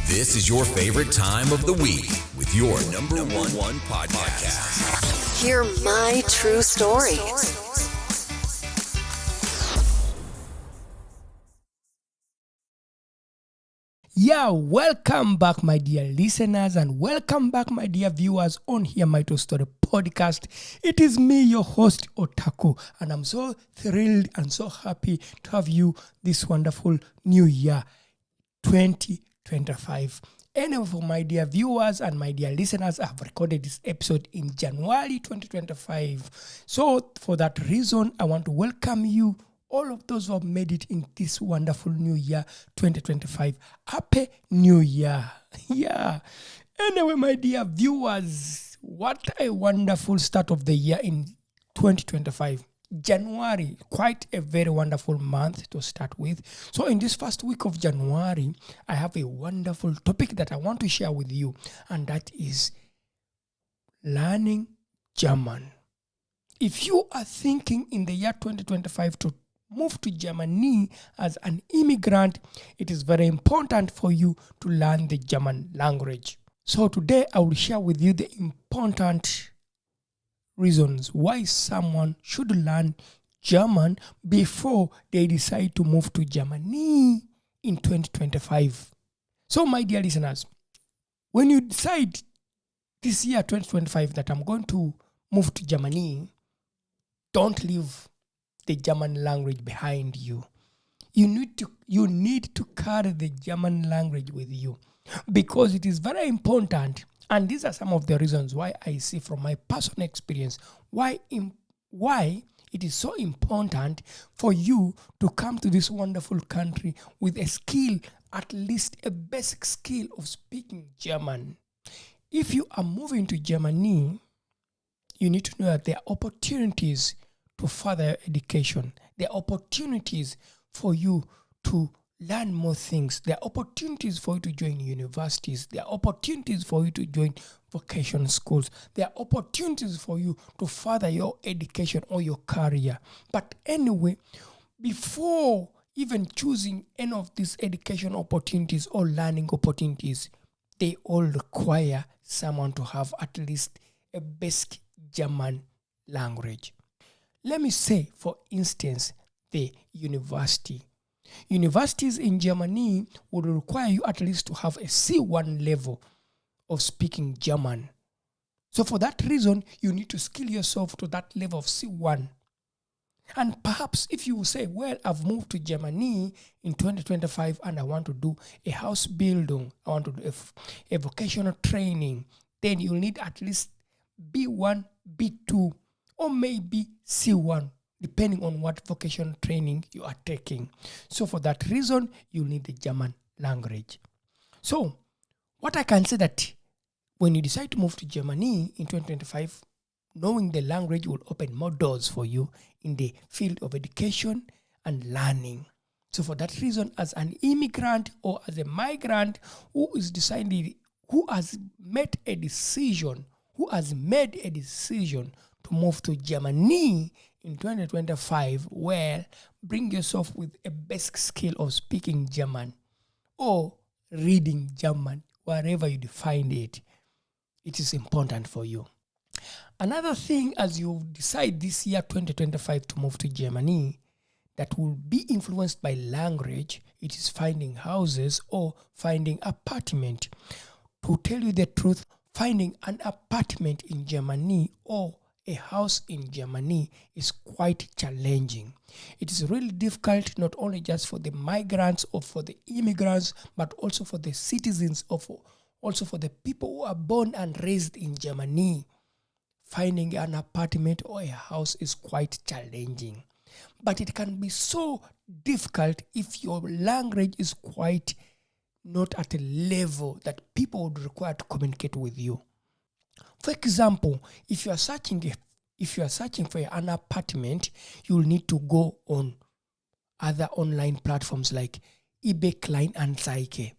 This is your favorite time of the week with your number one podcast. Hear my true story. Yeah, welcome back, my dear listeners, and welcome back, my dear viewers, on Hear My True Story podcast. It is me, your host, Otako, and I'm so thrilled and so happy to have you this wonderful new year, 2025. Anyway, for my dear viewers and my dear listeners, I have recorded this episode in January 2025. So, for that reason, I want to welcome you, all of those who have made it in this wonderful new year, 2025. Happy New Year. Yeah. Anyway, my dear viewers, what a wonderful start of the year in 2025. January, quite a very wonderful month to start with. So in this first week of January, I have a wonderful topic that I want to share with you, and that is learning German. If you are thinking in the year 2025 to move to Germany as an immigrant, it is very important for you to learn the German language. So today I will share with you the important reasons why someone should learn German before they decide to move to Germany in 2025. So my dear listeners, when you decide this year 2025 that I'm going to move to Germany, don't leave the German language behind you. You need to carry the German language with you, because it is very important. And these are some of the reasons why I see from my personal experience why it is so important for you to come to this wonderful country with a skill, at least a basic skill of speaking German. If you are moving to Germany, you need to know that there are opportunities to further your education. There are opportunities for you to learn more things. There are opportunities for you to join universities. There are opportunities for you to join vocational schools. There are opportunities for you to further your education or your career. But anyway, before even choosing any of these education opportunities or learning opportunities, they all require someone to have at least a basic German language. Let me say, for instance, the university. Universities in Germany would require you at least to have a C1 level of speaking German. So for that reason, you need to skill yourself to that level of C1. And perhaps if you say, well, I've moved to Germany in 2025 and I want to do a house building, I want to do a vocational training, then you'll need at least B1, B2, or maybe C1, depending on what vocational training you are taking. So for that reason, you need the German language. So what I can say that when you decide to move to Germany in 2025, knowing the language will open more doors for you in the field of education and learning. So for that reason, as an immigrant or as a migrant who has made a decision to move to Germany in 2025, well, bring yourself with a basic skill of speaking German or reading German, wherever you define it. It is important for you. Another thing, as you decide this year 2025 to move to Germany, that will be influenced by language, it is finding houses or finding apartment. To tell you the truth, finding an apartment in Germany or a house in Germany is quite challenging. It is really difficult, not only just for the migrants or for the immigrants, but also for the citizens, also for the people who are born and raised in Germany. Finding an apartment or a house is quite challenging. But it can be so difficult if your language is quite not at a level that people would require to communicate with you. For example, if you are searching for an apartment, you'll need to go on other online platforms like eBay Kleinanzeigen.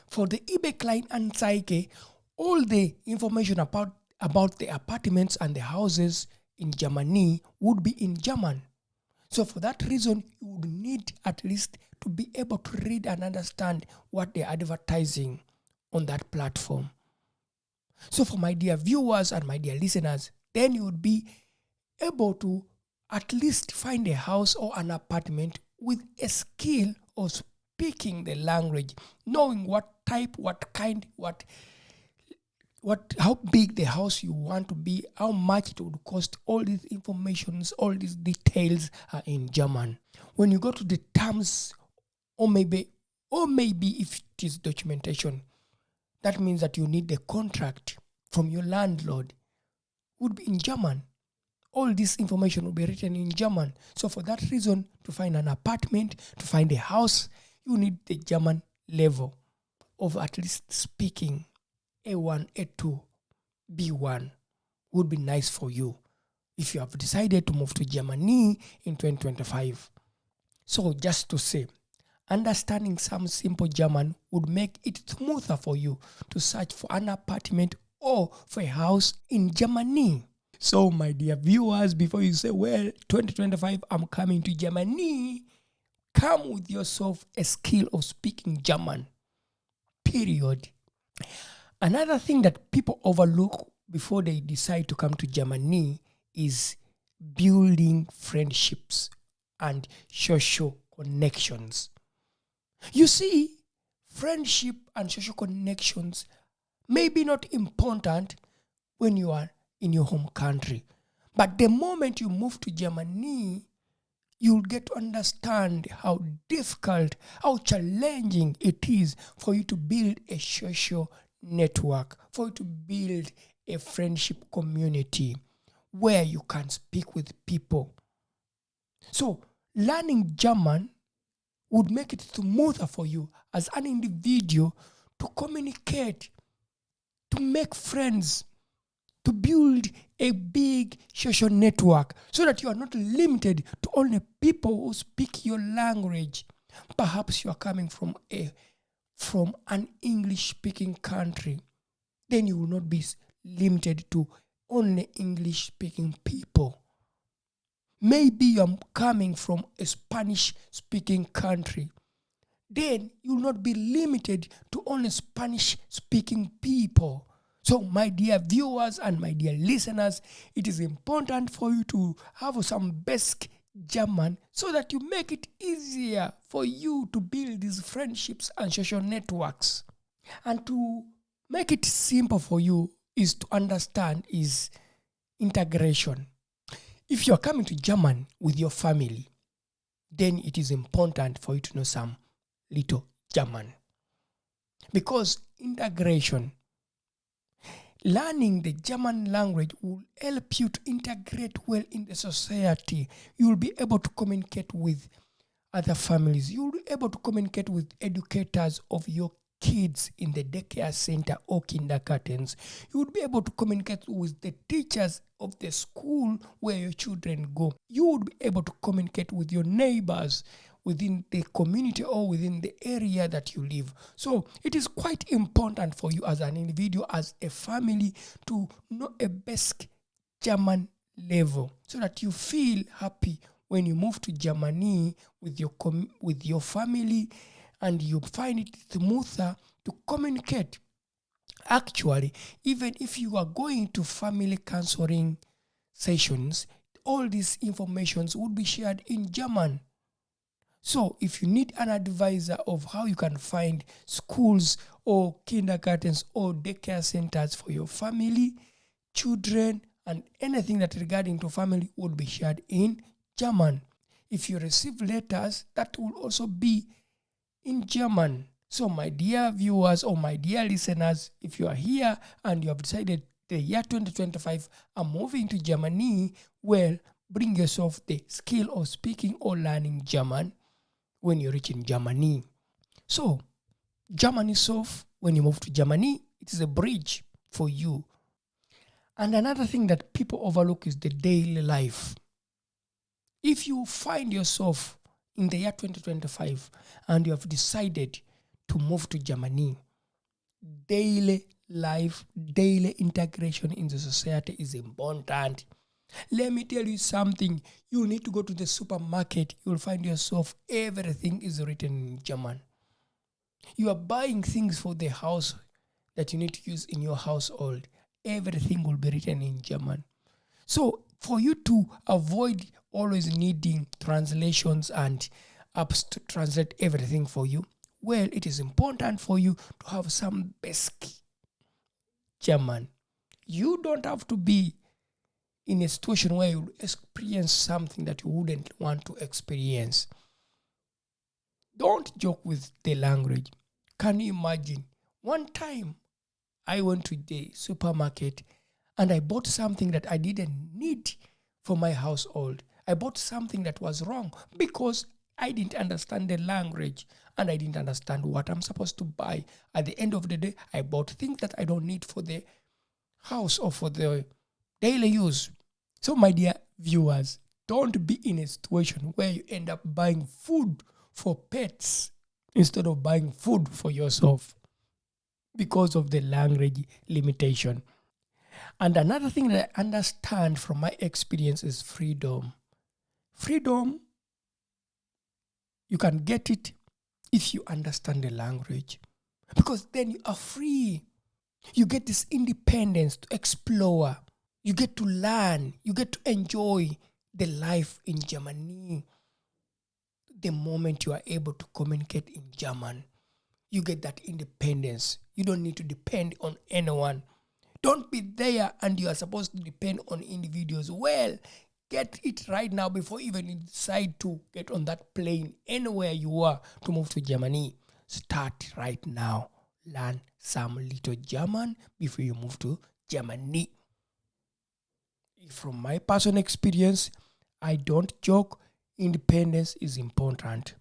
For the eBay Kleinanzeigen, all the information about the apartments and the houses in Germany would be in German. So for that reason, you would need at least to be able to read and understand what they're advertising on that platform. So for my dear viewers and my dear listeners, then you would be able to at least find a house or an apartment with a skill of speaking the language, knowing what type, what kind, how big the house you want to be, how much it would cost. All these informations, all these details are in German. When you go to the terms, or maybe if it is documentation, that means that you need the contract from your landlord, would be in German. All this information will be written in German. So for that reason, to find an apartment, to find a house, you need the German level of at least speaking A1, A2, B1 would be nice for you if you have decided to move to Germany in 2025. So just to say, understanding some simple German would make it smoother for you to search for an apartment or for a house in Germany. So my dear viewers, before you say, well, 2025, I'm coming to Germany, come with yourself a skill of speaking German. Period. Another thing that people overlook before they decide to come to Germany is building friendships and social connections. You see, friendship and social connections may be not important when you are in your home country. But the moment you move to Germany, you'll get to understand how difficult, how challenging it is for you to build a social network, for you to build a friendship community where you can speak with people. So learning German would make it smoother for you as an individual to communicate, to make friends, to build a big social network so that you are not limited to only people who speak your language. Perhaps you are coming from an English-speaking country. Then you will not be limited to only English-speaking people. Maybe you are coming from a Spanish-speaking country. Then you will not be limited to only Spanish-speaking people. So my dear viewers and my dear listeners, it is important for you to have some basic German so that you make it easier for you to build these friendships and social networks. And to make it simple for you is to understand is integration. If you are coming to German with your family, then it is important for you to know some little German. Because integration, learning the German language will help you to integrate well in the society. You will be able to communicate with other families. You will be able to communicate with educators of your kids in the daycare center or kindergartens. You would be able to communicate with the teachers of the school where your children go. You would be able to communicate with your neighbors within the community or within the area that you live. So it is quite important for you as an individual, as a family, to know a basic German level so that you feel happy when you move to Germany with your family, and you find it smoother to communicate. Actually, even if you are going to family counseling sessions, all these informations would be shared in German. So if you need an advisor of how you can find schools or kindergartens or daycare centers for your family, children, and anything that regarding to family would be shared in German. If you receive letters, that will also be in German. So my dear viewers or my dear listeners, if you are here and you have decided the year 2025, I'm moving to Germany, well, bring yourself the skill of speaking or learning German when you reach in Germany. So German itself, when you move to Germany, it is a bridge for you. And another thing that people overlook is the daily life. If you find yourself in the year 2025 and you have decided to move to Germany, daily life, daily integration in the society is important. Let me tell you something. You need to go to the supermarket. You will find yourself, everything is written in German. You are buying things for the house. that you need to use in your household, everything will be written in German. So for you to avoid always needing translations and apps to translate everything for you, well, it is important for you to have some basic German. You don't have to be in a situation where you experience something that you wouldn't want to experience. Don't joke with the language. Can you imagine? One time I went to the supermarket and I bought something that I didn't need for my household. I bought something that was wrong because I didn't understand the language and I didn't understand what I'm supposed to buy. At the end of the day, I bought things that I don't need for the house or for the daily use. So my dear viewers, don't be in a situation where you end up buying food for pets instead of buying food for yourself because of the language limitation. And another thing that I understand from my experience is freedom. Freedom, you can get it if you understand the language, because then you are free. You get this independence to explore. You get to learn. You get to enjoy the life in Germany. The moment you are able to communicate in German, you get that independence. You don't need to depend on anyone. Don't be there and you are supposed to depend on individuals. Well, get it right now before even you decide to get on that plane anywhere you are to move to Germany. Start right now. Learn some little German before you move to Germany. From my personal experience, I don't joke. Independence is important.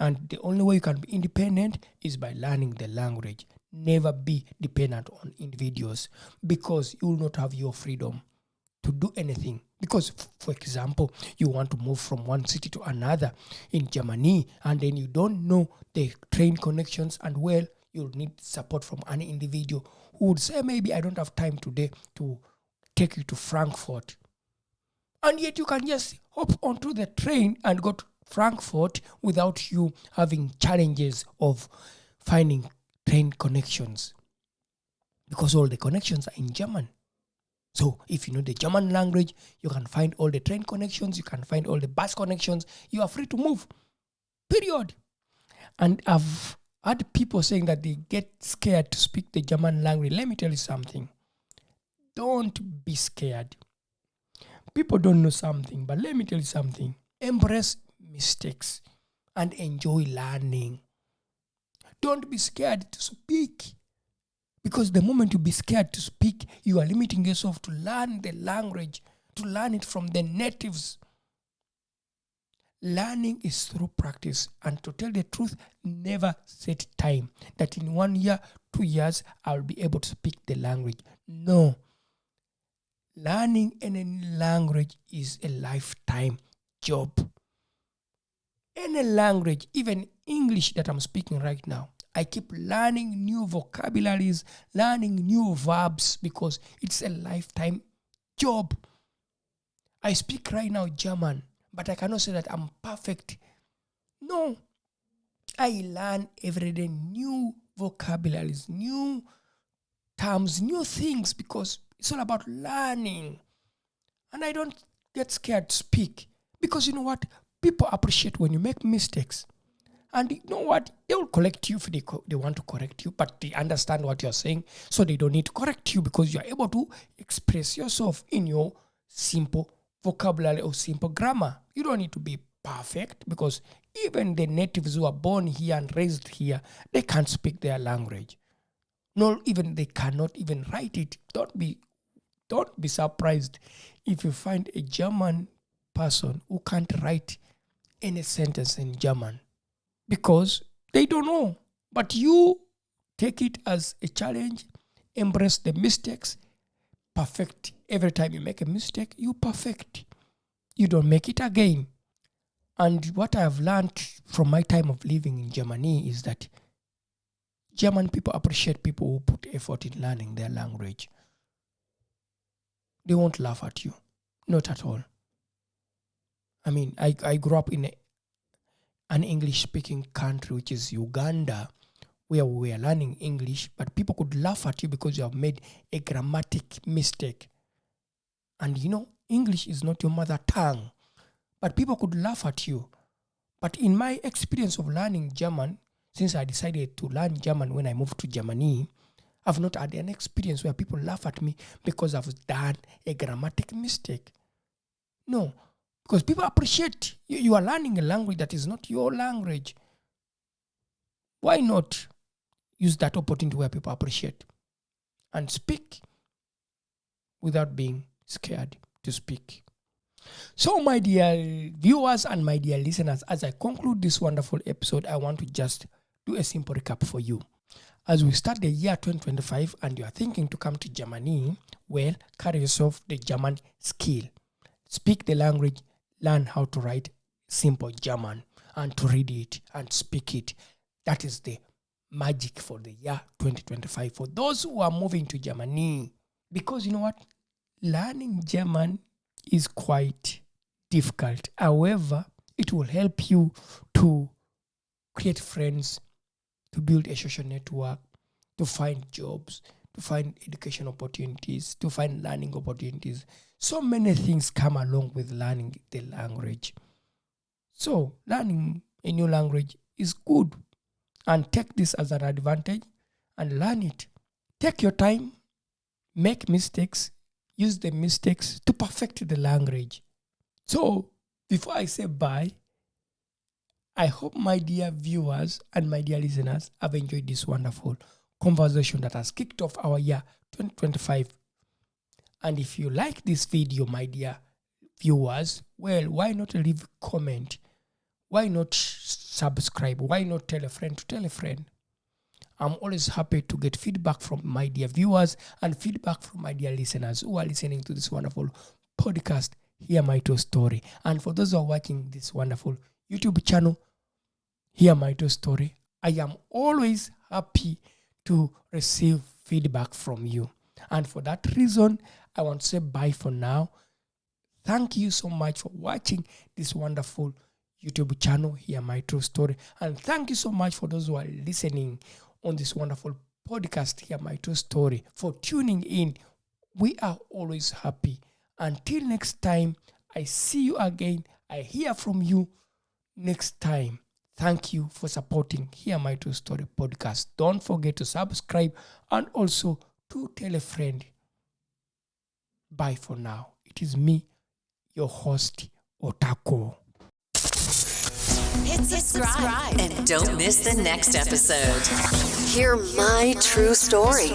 And the only way you can be independent is by learning the language. Never be dependent on individuals, because you will not have your freedom to do anything. Because, for example, you want to move from one city to another in Germany, and then you don't know the train connections, and well, you'll need support from an individual who would say, maybe I don't have time today to take you to Frankfurt. And yet you can just hop onto the train and go to Frankfurt without you having challenges of finding train connections, because all the connections are in German. So if you know the German language, you can find all the train connections, you can find all the bus connections, you are free to move. Period. And I've had people saying that they get scared to speak the German language. Let me tell you something. Don't be scared. People don't know something, but let me tell you something. Embrace mistakes and enjoy learning. Don't be scared to speak, because the moment you be scared to speak, you are limiting yourself to learn the language, to learn it from the natives. Learning is through practice, and to tell the truth, never set time that in 1 year, 2 years, I'll be able to speak the language. No. Learning any language is a lifetime job. Any language, even English that I'm speaking right now, I keep learning new vocabularies, learning new verbs, because it's a lifetime job. I speak right now German, but I cannot say that I'm perfect. No. I learn every day new vocabularies, new terms, new things, because it's all about learning. And I don't get scared to speak, because you know what? People appreciate when you make mistakes. And you know what? They will correct you if they want to correct you, but they understand what you're saying, so they don't need to correct you, because you're able to express yourself in your simple vocabulary or simple grammar. You don't need to be perfect, because even the natives who are born here and raised here, they can't speak their language. No, even they cannot even write it. Don't be surprised if you find a German person who can't write any sentence in German, because they don't know. But you take it as a challenge, embrace the mistakes, perfect. Every time you make a mistake, you perfect. You don't make it again. And what I have learned from my time of living in Germany is that German people appreciate people who put effort in learning their language. They won't laugh at you. Not at all. I mean, I grew up in an English-speaking country, which is Uganda, where we were learning English, but people could laugh at you because you have made a grammatic mistake. And English is not your mother tongue, but people could laugh at you. But in my experience of learning German, since I decided to learn German when I moved to Germany, I've not had an experience where people laugh at me because I've done a grammatic mistake. No, because people appreciate you are learning a language that is not your language. Why not use that opportunity where people appreciate and speak without being scared to speak? So, my dear viewers and my dear listeners, as I conclude this wonderful episode, I want to just do a simple recap for you. As we start the year 2025 and you are thinking to come to Germany, well, carry yourself the German skill. Speak the language, learn how to write simple German and to read it and speak it. That is the magic for the year 2025 for those who are moving to Germany. Because you know what? Learning German is quite difficult. However, it will help you to create friends, to build a social network, to find jobs, to find education opportunities, to find learning opportunities. So many things come along with learning the language. So learning a new language is good. And take this as an advantage and learn it. Take your time, make mistakes, use the mistakes to perfect the language. So before I say bye, I hope my dear viewers and my dear listeners have enjoyed this wonderful conversation that has kicked off our year 2025. And if you like this video, my dear viewers, well, why not leave a comment? Why not subscribe? Why not tell a friend to tell a friend? I'm always happy to get feedback from my dear viewers and feedback from my dear listeners who are listening to this wonderful podcast, Hear My True Story. And for those who are watching this wonderful YouTube channel, Hear My True Story, I am always happy to receive feedback from you. And for that reason, I want to say bye for now. Thank you so much for watching this wonderful YouTube channel, Hear My True Story. And thank you so much for those who are listening on this wonderful podcast, Hear My True Story, for tuning in. We are always happy. Until next time, I see you again. I hear from you next time. Thank you for supporting Hear My True Story podcast. Don't forget to subscribe and also to tell a friend. Bye for now. It is me, your host, Otako. Hit subscribe and don't miss the next episode. Hear my true story.